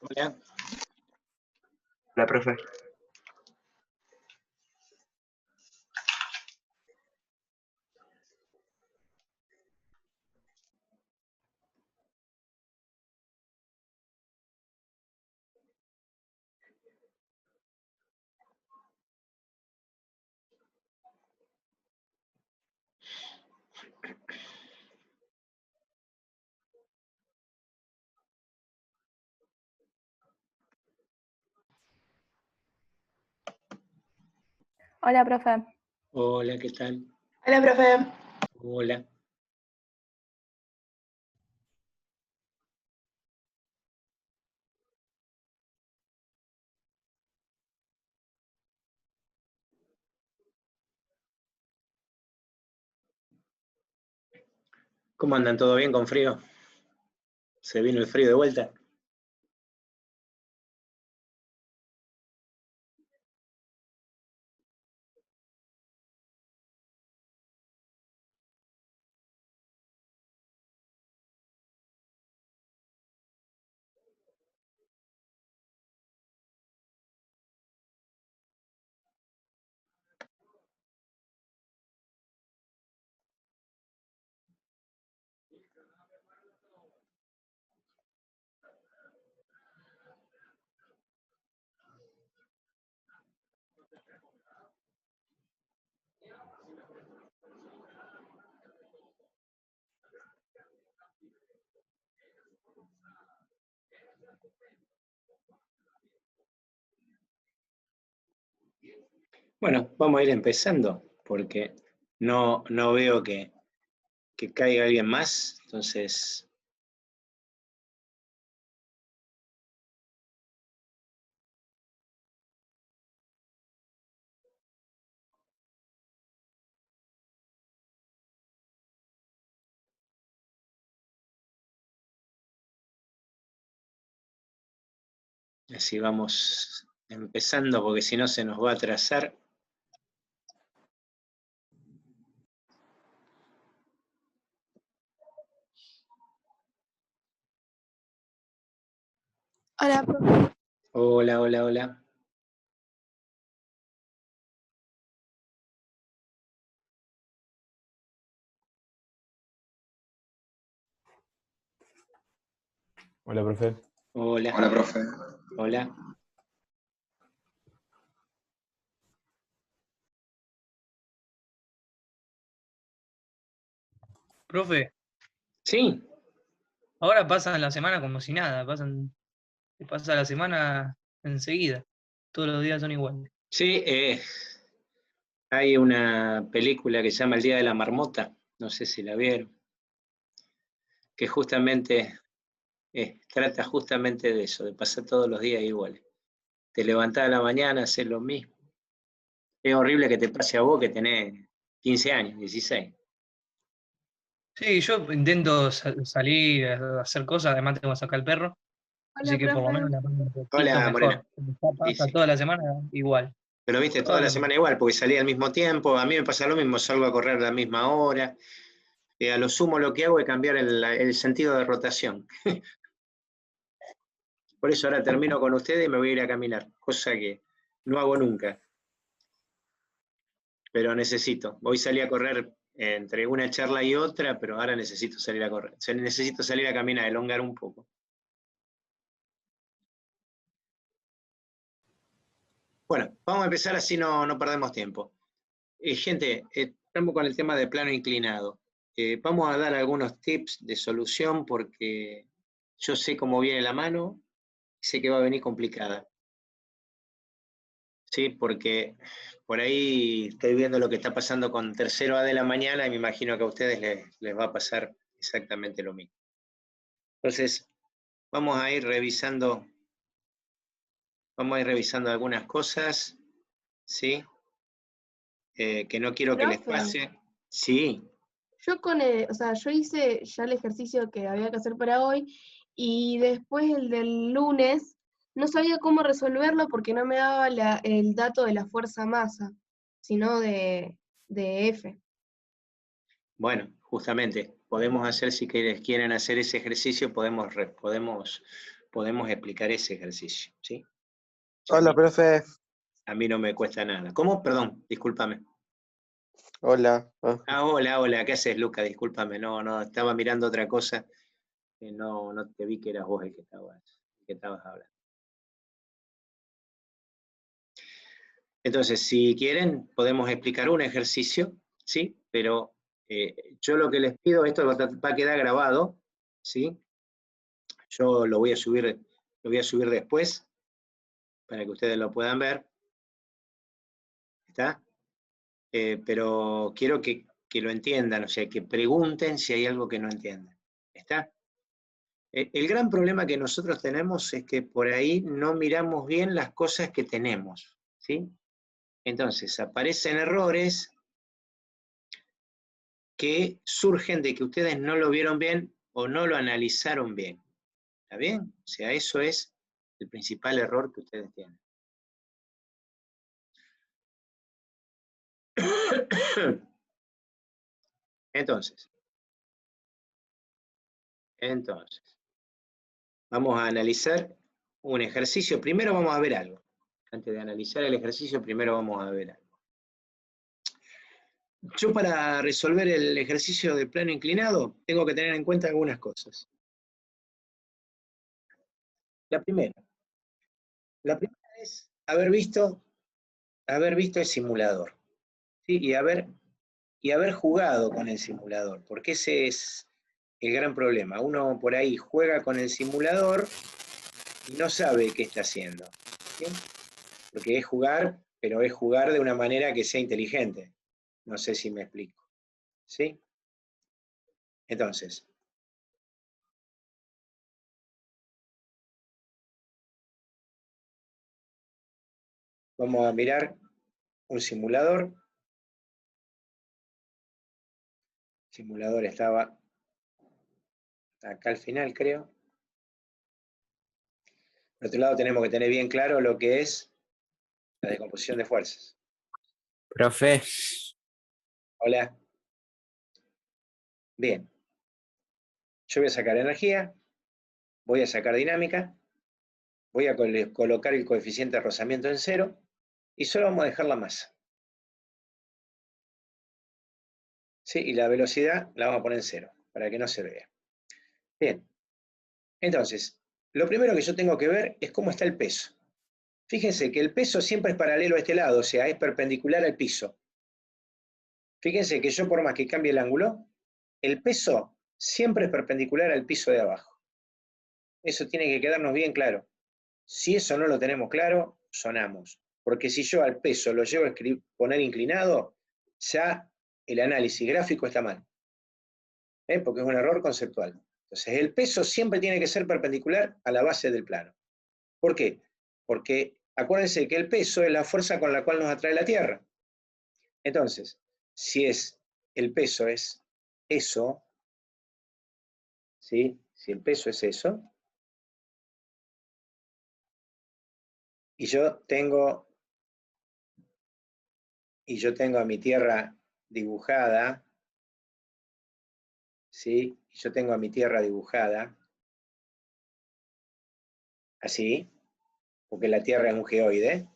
Hola. Hola, profe. Hola, profe. Hola, ¿qué tal? Hola, profe. Hola. ¿Cómo andan? ¿Todo bien con frío? ¿Se vino el frío de vuelta? Bueno, vamos a ir empezando, porque no veo que caiga alguien más, entonces... Así vamos empezando, porque si no se nos va a atrasar. Hola, profe. Hola, hola, hola. Hola, profe. Hola. Hola, profe. Hola. Profe, Sí, ahora pasan la semana como si nada, pasa la semana enseguida. Todos los días son iguales. sí, hay una película que se llama El Día de la Marmota, no sé si la vieron, que justamente trata justamente de eso, de pasar todos los días iguales. Te levantás a la mañana, haces lo mismo. Es horrible que te pase a vos que tenés 15 años, 16. Sí, yo intento salir a hacer cosas, además tengo que sacar al perro, Hola, así que por lo profe. menos la paso un poquito Hola, Morena. mejor. Ya Sí, pasa sí. toda la semana igual. Pero viste, toda Todos la los días. semana igual, porque salía al mismo tiempo. A mí me pasa lo mismo, salgo a correr a la misma hora. A lo sumo lo que hago es cambiar el sentido de rotación. Por eso ahora termino con ustedes y me voy a ir a caminar, cosa que no hago nunca. Pero necesito. Hoy salí a correr entre una charla y otra, pero ahora necesito salir a correr. Necesito salir a caminar, elongar un poco. Bueno, vamos a empezar así no perdemos tiempo. Gente, estamos con el tema de plano inclinado. Vamos a dar algunos tips de solución porque yo sé cómo viene la mano y sé que va a venir complicada. Sí, porque por ahí estoy viendo lo que está pasando con tercero A de la mañana y me imagino que a ustedes les va a pasar exactamente lo mismo. Entonces, vamos a ir revisando algunas cosas, ¿sí? Que no quiero que les Profe. pase. Sí, Yo yo hice ya el ejercicio que había que hacer para hoy y después el del lunes no sabía cómo resolverlo porque no me daba el dato de la fuerza masa, sino de F. bueno, justamente, podemos hacer, si quieren hacer ese ejercicio, podemos explicar ese ejercicio, ¿sí? Hola, profe. A mí no me cuesta nada. ¿Cómo? Perdón, discúlpame. Hola. Hola, ¿qué haces, Luca? Discúlpame, no, estaba mirando otra cosa, no te vi que eras vos el que estabas hablando. Entonces, si quieren, podemos explicar un ejercicio, ¿sí? Pero yo lo que les pido, esto va a quedar grabado, ¿sí? Yo lo voy a subir después, para que ustedes lo puedan ver. ¿Está? Pero quiero que lo entiendan, o sea, que pregunten si hay algo que no entiendan. ¿Está? El gran problema que nosotros tenemos es que por ahí no miramos bien las cosas que tenemos, ¿sí? Entonces, aparecen errores que surgen de que ustedes no lo vieron bien o no lo analizaron bien. ¿Está bien? O sea, eso es el principal error que ustedes tienen. Entonces, vamos a analizar un ejercicio. Primero vamos a ver algo. Antes de analizar el ejercicio, primero vamos a ver algo. Yo para resolver el ejercicio de plano inclinado, tengo que tener en cuenta algunas cosas. La primera es haber visto el simulador, ¿sí? y haber jugado con el simulador, porque ese es el gran problema. Uno por ahí juega con el simulador y no sabe qué está haciendo, ¿sí? Porque es jugar, pero es jugar de una manera que sea inteligente. No sé si me explico, ¿sí? Entonces, vamos a mirar un simulador. El simulador estaba acá al final, creo. Por otro lado, tenemos que tener bien claro lo que es la descomposición de fuerzas. Profe. Hola. Bien. Yo voy a sacar energía, voy a sacar dinámica, voy a colocar el coeficiente de rozamiento en 0 y solo vamos a dejar la masa. ¿Sí? Y la velocidad la vamos a poner en 0, para que no se vea. Bien. Entonces, lo primero que yo tengo que ver es cómo está el peso. Fíjense que el peso siempre es paralelo a este lado, o sea, es perpendicular al piso. Fíjense que yo por más que cambie el ángulo, el peso siempre es perpendicular al piso de abajo. Eso tiene que quedarnos bien claro. Si eso no lo tenemos claro, sonamos. Porque si yo al peso lo llevo a poner inclinado, ya el análisis gráfico está mal. Porque es un error conceptual. Entonces el peso siempre tiene que ser perpendicular a la base del plano. ¿Por qué? Porque acuérdense que el peso es la fuerza con la cual nos atrae la Tierra. Entonces, si el peso es eso, ¿sí? Si el peso es eso, y yo tengo a mi Tierra dibujada, ¿sí? Y yo tengo a mi Tierra dibujada así, porque la Tierra es un geoide,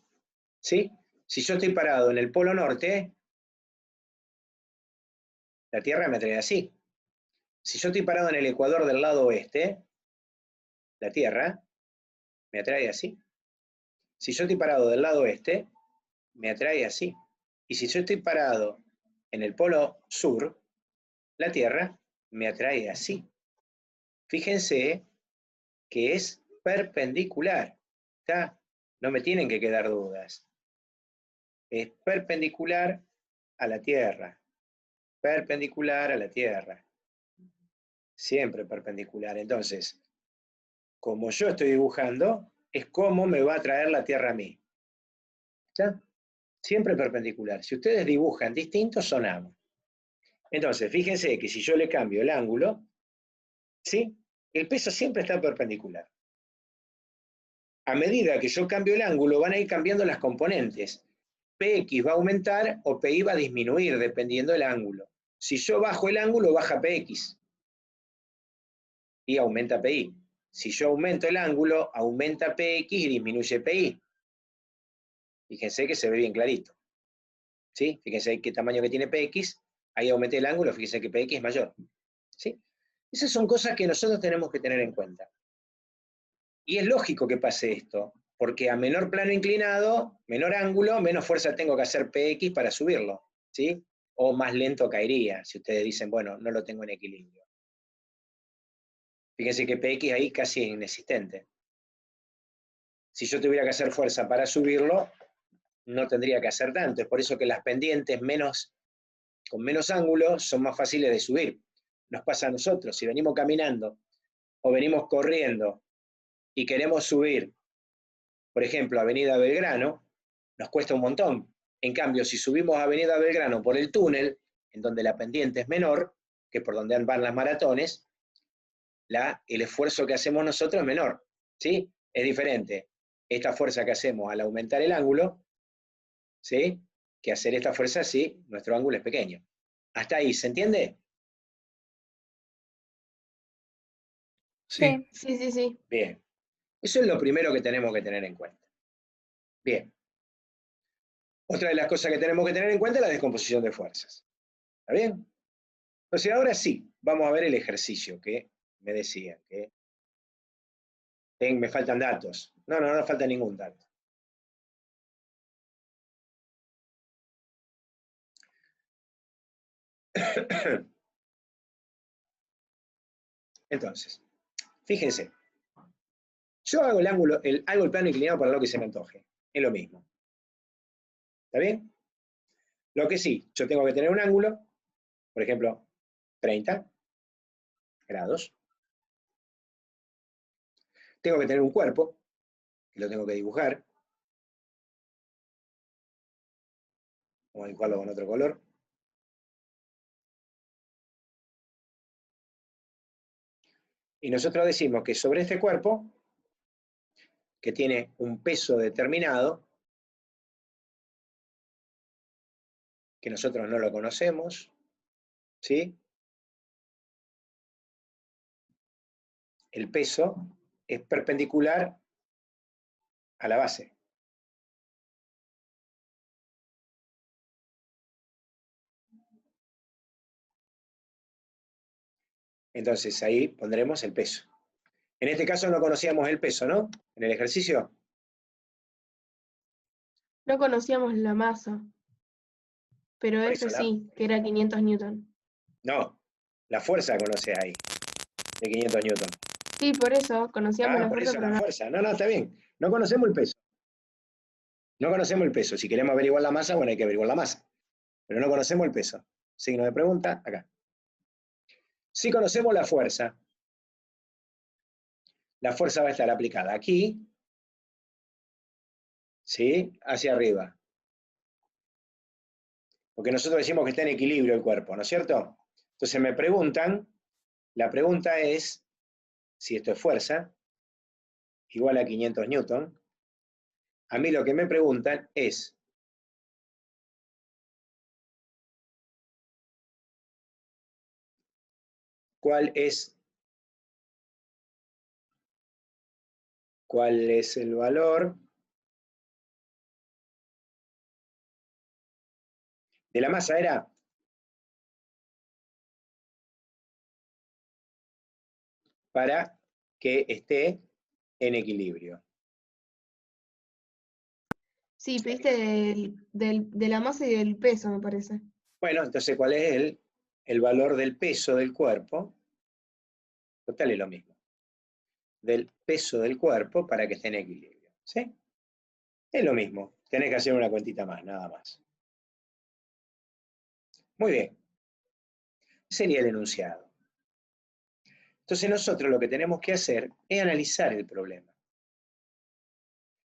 ¿sí? Si yo estoy parado en el polo norte, la Tierra me trae así. Si yo estoy parado en el ecuador del lado oeste, la Tierra me atrae así. Si yo estoy parado del lado oeste, me atrae así. Y si yo estoy parado en el polo sur, la Tierra me atrae así. Fíjense que es perpendicular. ¿Está? No me tienen que quedar dudas. Es perpendicular a la Tierra. Perpendicular a la Tierra. Siempre perpendicular. Entonces, como yo estoy dibujando, es como me va a traer la Tierra a mí. ¿Está? Siempre perpendicular. Si ustedes dibujan distintos, sonamos. Entonces, fíjense que si yo le cambio el ángulo, ¿sí? El peso siempre está perpendicular. A medida que yo cambio el ángulo, van a ir cambiando las componentes. Px va a aumentar o Pi va a disminuir, dependiendo del ángulo. Si yo bajo el ángulo, baja Px. y aumenta PI. Si yo aumento el ángulo, aumenta PX y disminuye PI. Fíjense que se ve bien clarito. ¿Sí? Fíjense qué tamaño que tiene PX, ahí aumenté el ángulo, fíjense que PX es mayor. ¿Sí? Esas son cosas que nosotros tenemos que tener en cuenta. Y es lógico que pase esto, porque a menor plano inclinado, menor ángulo, menos fuerza tengo que hacer PX para subirlo. ¿Sí? O más lento caería, si ustedes dicen, bueno, no lo tengo en equilibrio. Fíjense que PX ahí casi es inexistente. Si yo tuviera que hacer fuerza para subirlo, no tendría que hacer tanto. Es por eso que las pendientes con menos ángulo son más fáciles de subir. Nos pasa a nosotros, si venimos caminando o venimos corriendo y queremos subir, por ejemplo, Avenida Belgrano, nos cuesta un montón. En cambio, si subimos Avenida Belgrano por el túnel, en donde la pendiente es menor, que por donde van las maratones, el esfuerzo que hacemos nosotros es menor. ¿Sí? Es diferente esta fuerza que hacemos al aumentar el ángulo, ¿sí? Que hacer esta fuerza así, nuestro ángulo es pequeño. Hasta ahí, ¿se entiende? Sí. Sí. Bien. Eso es lo primero que tenemos que tener en cuenta. Bien. Otra de las cosas que tenemos que tener en cuenta es la descomposición de fuerzas. ¿Está bien? Entonces ahora sí, vamos a ver el ejercicio que me decían, que me faltan datos. No falta ningún dato. Entonces, fíjense, yo hago hago el plano inclinado para lo que se me antoje. Es lo mismo. ¿Está bien? Lo que sí, yo tengo que tener un ángulo, por ejemplo, 30 grados. Tengo que tener un cuerpo, que lo tengo que dibujar. Vamos a dibujarlo con otro color. Y nosotros decimos que sobre este cuerpo, que tiene un peso determinado, que nosotros no lo conocemos, ¿sí? El peso es perpendicular a la base. Entonces ahí pondremos el peso. En este caso no conocíamos el peso, ¿no? En el ejercicio. No conocíamos la masa, pero Por ese eso, sí, que era 500 newton. No, la fuerza conoce ahí, de 500 newton. Sí, por eso conocíamos la Por fuerza, eso pero la no. fuerza. No, está bien. No conocemos el peso. No conocemos el peso. Si queremos averiguar la masa, bueno, hay que averiguar la masa. Pero no conocemos el peso. Signo de pregunta, acá. Si conocemos la fuerza va a estar aplicada aquí, ¿sí? Hacia arriba. Porque nosotros decimos que está en equilibrio el cuerpo, ¿no es cierto? Entonces me preguntan, la pregunta es, si esto es fuerza, igual a 500 newton, a mí lo que me preguntan es, ¿cuál es el valor de la masa? Era para que esté en equilibrio. Sí, pediste de la masa y del peso, me parece. Bueno, entonces, ¿cuál es el valor del peso del cuerpo? Total es lo mismo. Del peso del cuerpo para que esté en equilibrio. ¿Sí? Es lo mismo. Tenés que hacer una cuentita más, nada más. Muy bien. Sería el enunciado. Entonces nosotros lo que tenemos que hacer es analizar el problema.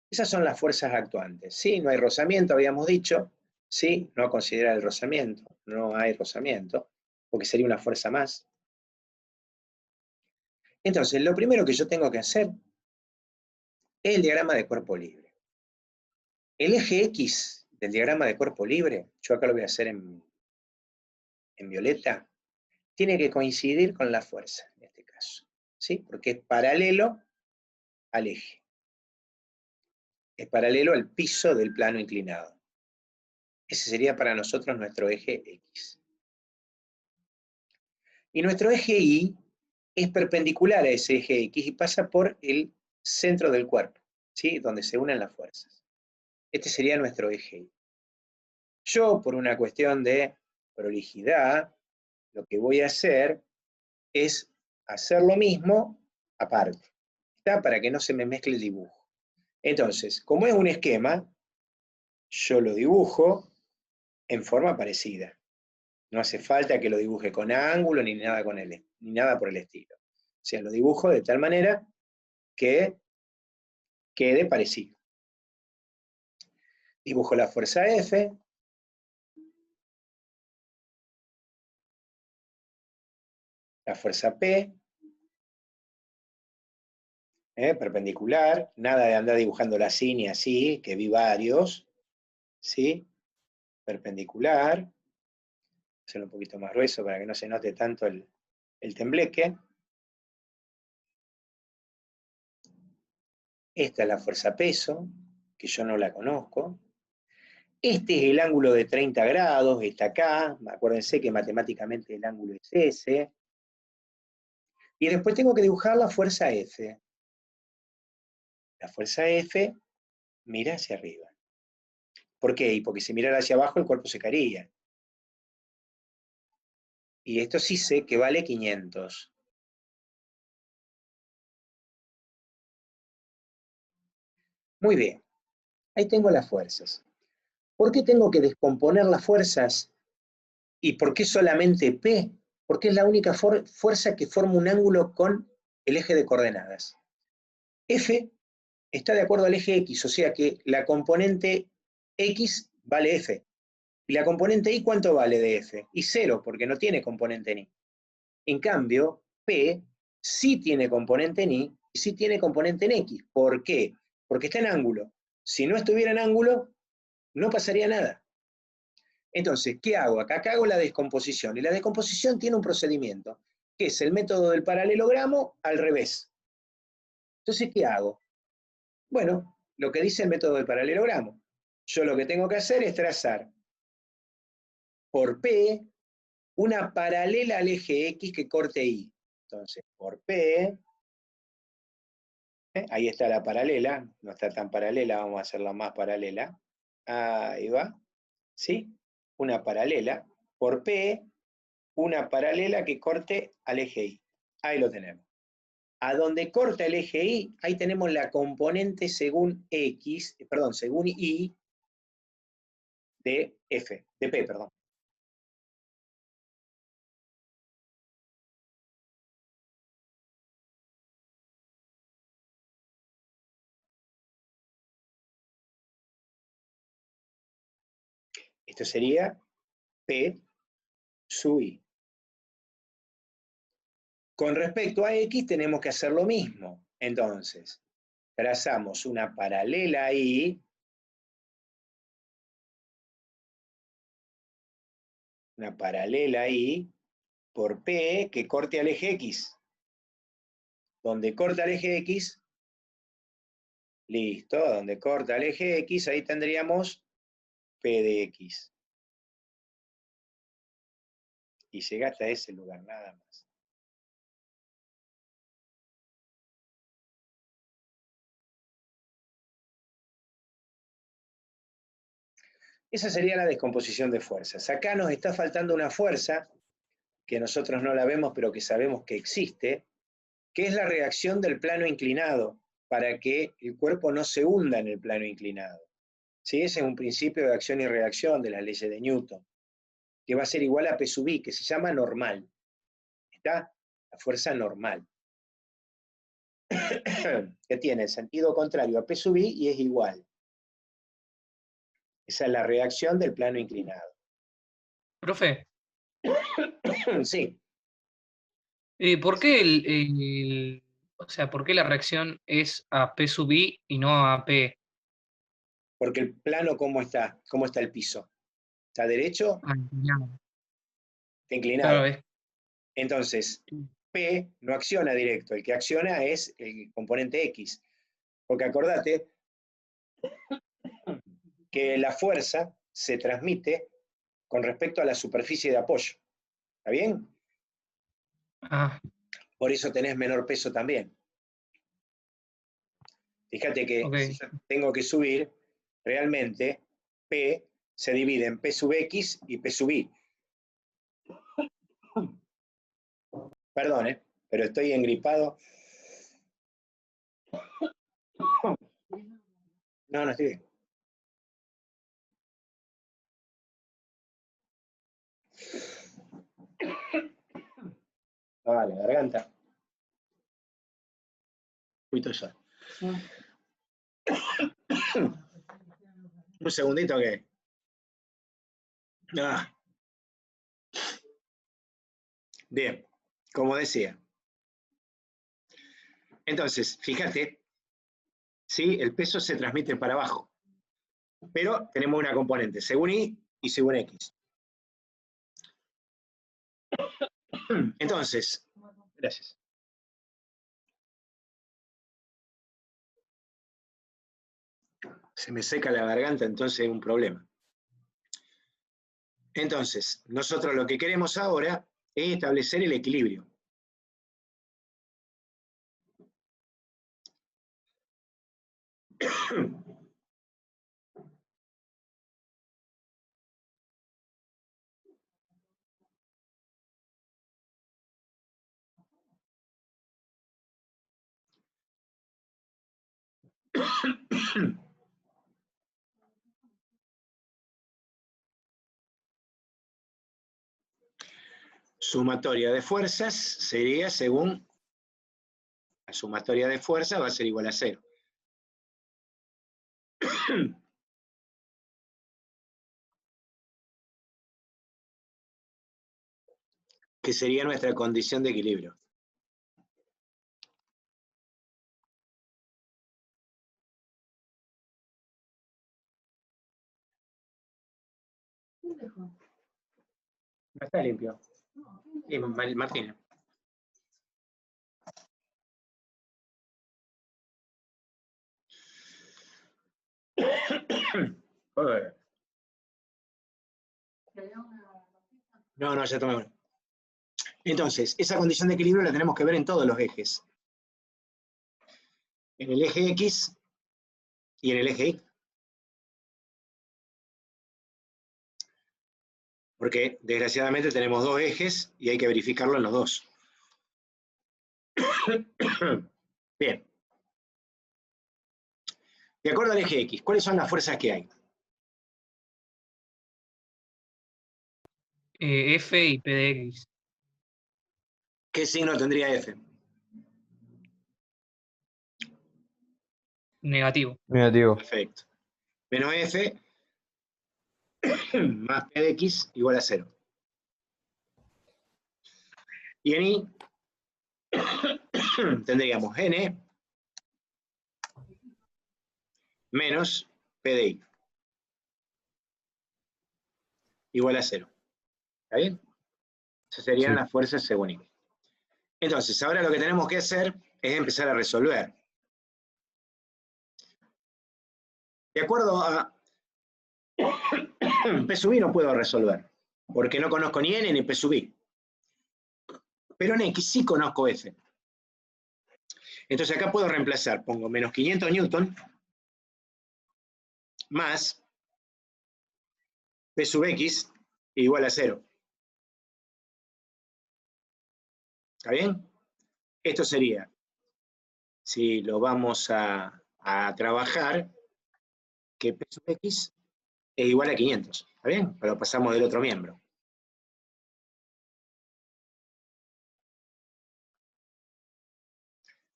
Esas son las fuerzas actuantes. Sí, no hay rozamiento, habíamos dicho. Sí, no considerar el rozamiento. No hay rozamiento, porque sería una fuerza más. Entonces, lo primero que yo tengo que hacer es el diagrama de cuerpo libre. El eje X del diagrama de cuerpo libre, yo acá lo voy a hacer en violeta, tiene que coincidir con la fuerza, en este caso. ¿sí? Porque es paralelo al eje. Es paralelo al piso del plano inclinado. Ese sería para nosotros nuestro eje X. Y nuestro eje Y es perpendicular a ese eje X y pasa por el centro del cuerpo, ¿sí? Donde se unen las fuerzas. Este sería nuestro eje Y. Yo, por una cuestión de prolijidad, lo que voy a hacer es hacer lo mismo aparte, ¿está? Para que no se me mezcle el dibujo. Entonces, como es un esquema, yo lo dibujo en forma parecida. No hace falta que lo dibuje con ángulo ni nada, ni nada por el estilo. O sea, lo dibujo de tal manera que quede parecido. Dibujo la fuerza F. La fuerza P. Perpendicular. Nada de andar dibujándola así ni así, que vi varios. ¿Sí? Perpendicular. Hacerlo un poquito más grueso para que no se note tanto el tembleque. Esta es la fuerza peso, que yo no la conozco. Este es el ángulo de 30 grados, está acá. Acuérdense que matemáticamente el ángulo es ese. Y después tengo que dibujar la fuerza F. La fuerza F mira hacia arriba. ¿Por qué? Y porque si mirara hacia abajo el cuerpo se caería. Y esto sí sé que vale 500. Muy bien. Ahí tengo las fuerzas. ¿Por qué tengo que descomponer las fuerzas? ¿Y por qué solamente P? Porque es la única fuerza que forma un ángulo con el eje de coordenadas. F está de acuerdo al eje X, o sea que la componente X vale F. ¿Y la componente Y cuánto vale de F? Y 0, porque no tiene componente en Y. En cambio, P sí tiene componente en Y y sí tiene componente en X. ¿Por qué? Porque está en ángulo. Si no estuviera en ángulo, no pasaría nada. Entonces, ¿qué hago? Acá hago la descomposición. Y la descomposición tiene un procedimiento, que es el método del paralelogramo al revés. Entonces, ¿qué hago? Bueno, lo que dice el método del paralelogramo. Yo lo que tengo que hacer es trazar por P una paralela al eje X que corte Y. Entonces, por P, ahí está la paralela, no está tan paralela, vamos a hacerla más paralela. Ahí va, ¿sí? Una paralela. Por P, una paralela que corte al eje Y. Ahí lo tenemos. A donde corta el eje Y, ahí tenemos la componente según X, perdón, según Y de F, de P, perdón. Esto sería P sub I. Con respecto a X tenemos que hacer lo mismo. Entonces, trazamos una paralela ahí, por P que corte al eje X. Donde corta el eje X, listo, donde corta el eje X, ahí tendríamos P de X. Y llega hasta ese lugar, nada más. Esa sería la descomposición de fuerzas. Acá nos está faltando una fuerza, que nosotros no la vemos, pero que sabemos que existe, que es la reacción del plano inclinado, para que el cuerpo no se hunda en el plano inclinado. ¿Sí? Ese es un principio de acción y reacción de las leyes de Newton, que va a ser igual a P sub I, que se llama normal. ¿Está? La fuerza normal. Que tiene el sentido contrario a P sub I y es igual. Esa es la reacción del plano inclinado. Profe, Sí. ¿por qué o sea, por qué la reacción es a P sub I y no a P? Porque el plano, ¿cómo está? ¿Cómo está el piso? ¿Está derecho? Ah, inclinado. Está inclinado. Claro, es. Entonces, P no acciona directo, el que acciona es el componente X. Porque acordate que la fuerza se transmite con respecto a la superficie de apoyo. ¿Está bien? Ah, Por eso tenés menor peso también. Fíjate que ok. si yo tengo que subir, realmente P se divide en P sub X y P sub Y. Perdón, pero estoy engripado. No, no estoy bien. Ah, la garganta. Poquito ya. Un segundito que. Ah. Bien, como decía. Entonces, fíjate, ¿sí? El peso se transmite para abajo. Pero tenemos una componente, según Y y según X. Entonces, gracias. Se me seca la garganta, entonces hay un problema. Entonces, nosotros lo que queremos ahora es establecer el equilibrio. Sumatoria de fuerzas sería según la sumatoria de fuerzas va a ser igual a 0. Que sería nuestra condición de equilibrio. No está limpio. Sí, Martina. No, ya tomé uno. Entonces, esa condición de equilibrio la tenemos que ver en todos los ejes. En el eje X y en el eje Y. Porque desgraciadamente tenemos dos ejes y hay que verificarlo en los dos. Bien. De acuerdo al eje X, ¿cuáles son las fuerzas que hay? F y P de X. ¿Qué signo tendría F? Negativo. Negativo. Perfecto. Menos F más P de X igual a 0. Y en Y tendríamos N menos P de Y igual a 0. ¿Está bien? Esas serían Sí. las fuerzas según Y. Entonces, ahora lo que tenemos que hacer es empezar a resolver. De acuerdo a P sub I no puedo resolver, porque no conozco ni N ni P sub I. Pero en X sí conozco F. Entonces acá puedo reemplazar, pongo menos 500 newton más P sub X igual a 0. ¿Está bien? Esto sería, si lo vamos a trabajar, que P sub X es igual a 500. ¿Está bien? Pero pasamos del otro miembro.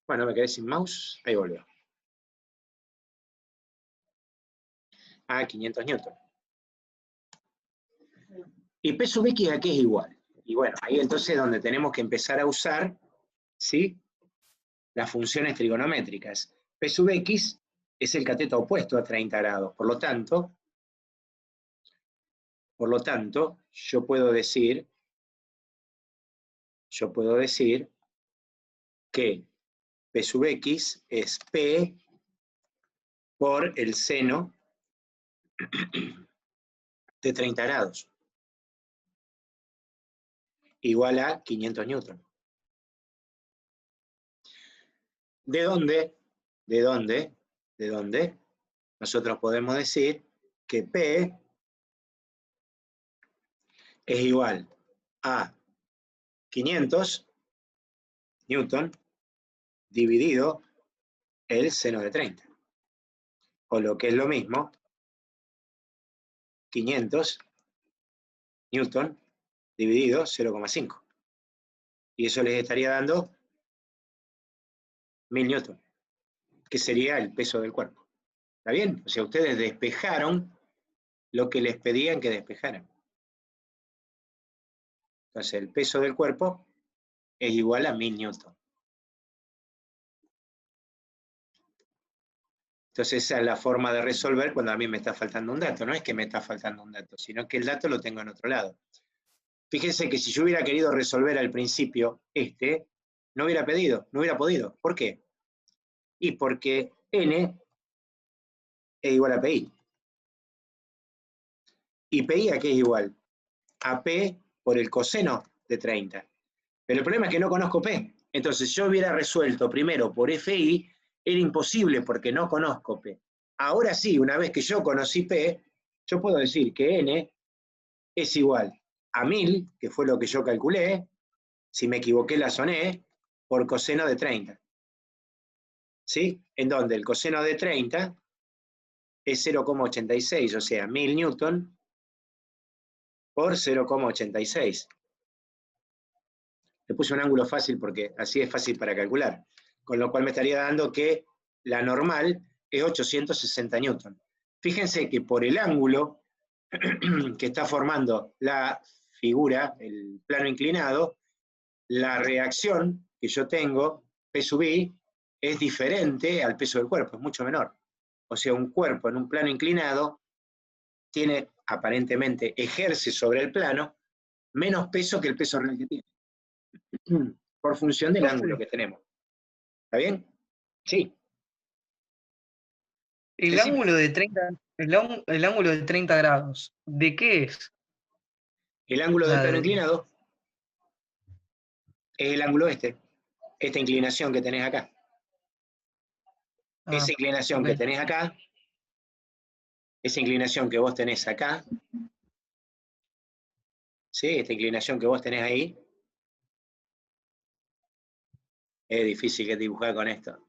Bueno, me quedé sin mouse. Ahí volvió. A 500 newton. Y P sub X aquí es igual. Y bueno, ahí entonces es donde tenemos que empezar a usar, ¿sí?, las funciones trigonométricas. P sub X es el cateto opuesto a 30 grados. Por lo tanto, yo puedo decir que P sub X es P por el seno de 30 grados, igual a 500 newton. ¿De dónde? ¿De dónde? ¿De dónde? Nosotros podemos decir que P es igual a 500 newton dividido el seno de 30. O lo que es lo mismo, 500 newton dividido 0,5. Y eso les estaría dando 1000 newton, que sería el peso del cuerpo. ¿Está bien? O sea, ustedes despejaron lo que les pedían que despejaran. Entonces, el peso del cuerpo es igual a 1000 newton. Entonces, esa es la forma de resolver cuando a mí me está faltando un dato. No es que me está faltando un dato, sino que el dato lo tengo en otro lado. Fíjense que si yo hubiera querido resolver al principio no hubiera podido. ¿Por qué? Y porque N es igual a PI. ¿Y PI a qué es igual? A P por el coseno de 30. Pero el problema es que no conozco P. Entonces, yo hubiera resuelto primero por FI, era imposible porque no conozco P. Ahora sí, una vez que yo conocí P, yo puedo decir que N es igual a 1000, que fue lo que yo calculé, si me equivoqué la soné, por coseno de 30. ¿Sí? En donde el coseno de 30 es 0,86, o sea, 1000 newton por 0,86. Le puse un ángulo fácil porque así es fácil para calcular, con lo cual me estaría dando que la normal es 860 newton. Fíjense que por el ángulo que está formando la figura, el plano inclinado, la reacción que yo tengo, P sub I, es diferente al peso del cuerpo, es mucho menor. O sea, un cuerpo en un plano inclinado tiene, aparentemente, ejerce sobre el plano menos peso que el peso real que tiene. Por función del ángulo que tenemos. ¿Está bien? Sí. El ángulo de 30, el ángulo de 30 grados, ¿de qué es? El ángulo O del sea, plano inclinado es el ángulo esta inclinación que tenés acá. Esa inclinación ok. que tenés acá, esa inclinación que vos tenés acá, ¿sí? Esta inclinación que vos tenés ahí, es difícil que dibujar con esto.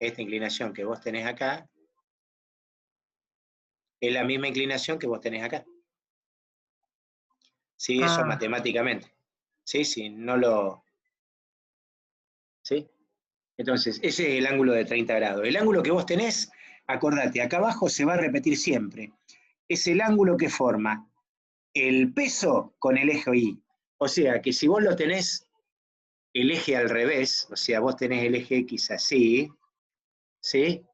Esta inclinación que vos tenés acá, es la misma inclinación que vos tenés acá. Sí, eso matemáticamente. Sí, sí, no lo... ¿Sí? Entonces, ese es el ángulo de 30 grados. El ángulo que vos tenés, acordate, acá abajo se va a repetir siempre. Es el ángulo que forma el peso con el eje Y. O sea, que si vos lo tenés el eje al revés, o sea, vos tenés el eje X así, ¿sí?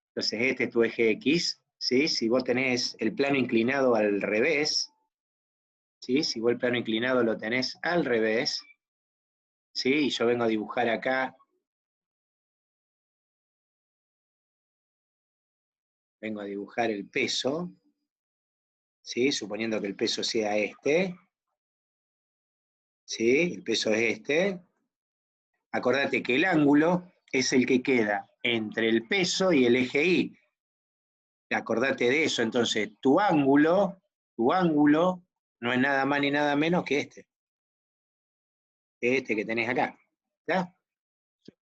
Entonces este es tu eje X, ¿sí? Si vos tenés el plano inclinado al revés, ¿sí? Si vos el plano inclinado lo tenés al revés, ¿sí? Y yo vengo a dibujar acá, vengo a dibujar el peso, ¿sí? Suponiendo que el peso sea este, ¿sí? El peso es este. Acordate que el ángulo es el que queda entre el peso y el eje Y. Acordate de eso, entonces tu ángulo no es nada más ni nada menos que este que tenés acá. ¿Está?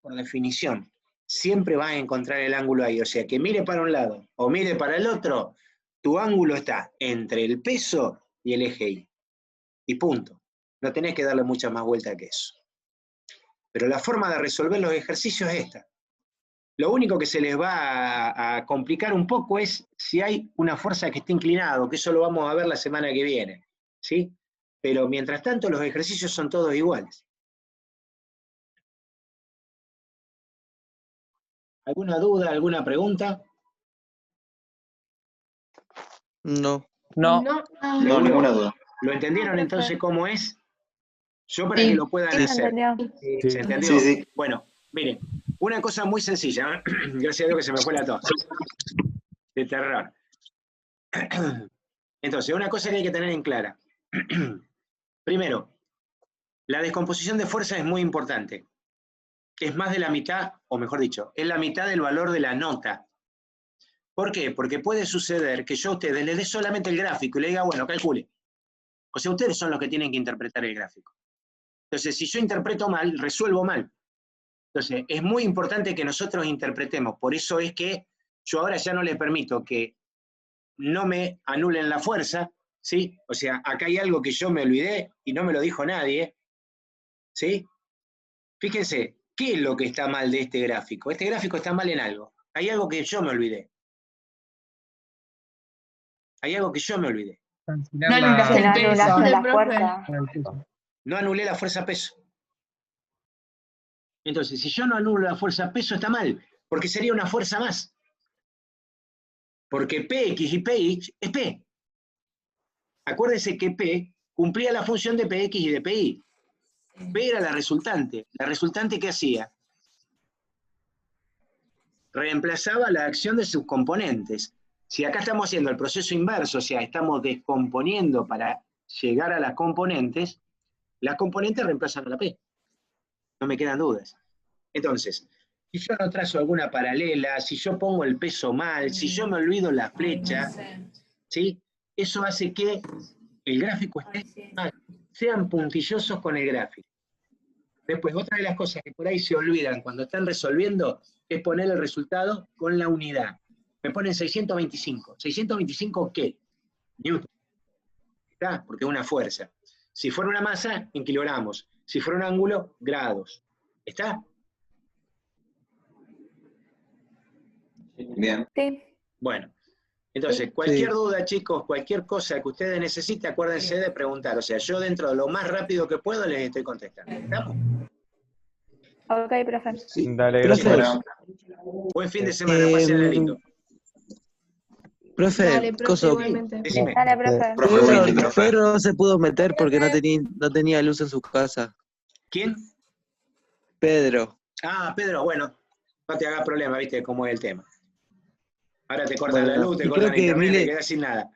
Por definición, siempre vas a encontrar el ángulo ahí, o sea, que mire para un lado o mire para el otro, tu ángulo está entre el peso y el eje Y. Y punto. No tenés que darle mucha más vuelta que eso. Pero la forma de resolver los ejercicios es esta. Lo único que se les va a complicar un poco es si hay una fuerza que esté inclinado, que eso lo vamos a ver la semana que viene, ¿sí? Pero mientras tanto los ejercicios son todos iguales. ¿Alguna duda, alguna pregunta? No. No. No, ninguna duda. ¿Lo entendieron entonces cómo es? Yo para Sí. que lo puedan Sí, se hacer. entendió. Sí. ¿Se entendió? Sí, sí. Bueno, miren, una cosa muy sencilla. Gracias a Dios que se me fue la tos. De terror. Entonces, una cosa que hay que tener en clara. Primero, la descomposición de fuerza es muy importante. Es más de la mitad, o mejor dicho, es la mitad del valor de la nota. ¿Por qué? Porque puede suceder que yo a ustedes les dé solamente el gráfico y le diga, bueno, calcule. O sea, ustedes son los que tienen que interpretar el gráfico. Entonces, si yo interpreto mal, resuelvo mal. Entonces, es muy importante que nosotros interpretemos. Por eso es que yo ahora ya no les permito que no me anulen la fuerza, ¿sí? O sea, acá hay algo que yo me olvidé y no me lo dijo nadie, ¿sí? Fíjense, ¿qué es lo que está mal de este gráfico? Este gráfico está mal en algo. Hay algo que yo me olvidé. Hay algo que yo me olvidé. Cancelar No anulaste Que la... no el peso. anulaste la Profe. fuerza. No anulé la fuerza-peso. Entonces, si yo no anulo la fuerza-peso, está mal, porque sería una fuerza más. Porque Px y Py es P. Acuérdense que P cumplía la función de Px y de Py. P era la resultante. ¿La resultante qué hacía? Reemplazaba la acción de sus componentes. Si acá estamos haciendo el proceso inverso, o sea, estamos descomponiendo para llegar a las componentes reemplazan a la P. No me quedan dudas. Entonces, si yo no trazo alguna paralela, si yo pongo el peso mal, si yo me olvido la flecha, ¿sí? Eso hace que el gráfico esté mal. Sean puntillosos con el gráfico. Después, otra de las cosas que por ahí se olvidan cuando están resolviendo es poner el resultado con la unidad. Me ponen 625. ¿625 qué? Newton. ¿Está? Porque es una fuerza. Si fuera una masa, en kilogramos. Si fuera un ángulo, grados. ¿Está? Bien. Sí. Bueno. Entonces, cualquier duda, chicos, cualquier cosa que ustedes necesiten, acuérdense de preguntar. O sea, yo dentro de lo más rápido que puedo les estoy contestando. ¿Estamos? Ok, profe. Sí. Dale, Profe, gracias. Buen fin de semana, pásenla lindo. profe, Dale, profe, coso, igualmente. Decime. Dale, profe. Pedro no se pudo meter porque no tenía luz en su casa. ¿Quién? Pedro. Ah, Pedro, bueno, no te hagas problema, viste cómo es el tema. Ahora te cortan la Bueno, luz, te y cortan creo que internet, te Mile, quedás sin nada.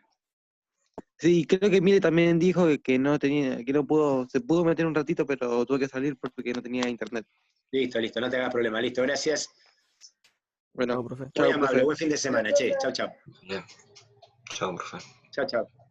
sí, creo que Mile también dijo que no tenía, que no pudo, se pudo meter un ratito, pero tuvo que salir porque no tenía internet. Listo, listo, no te hagas problema, listo, gracias. Bueno, Chao, profe. Muy chao, amable, profe. buen fin de semana, che, chau, chau. Bien. Chao, profe. Chau, chau.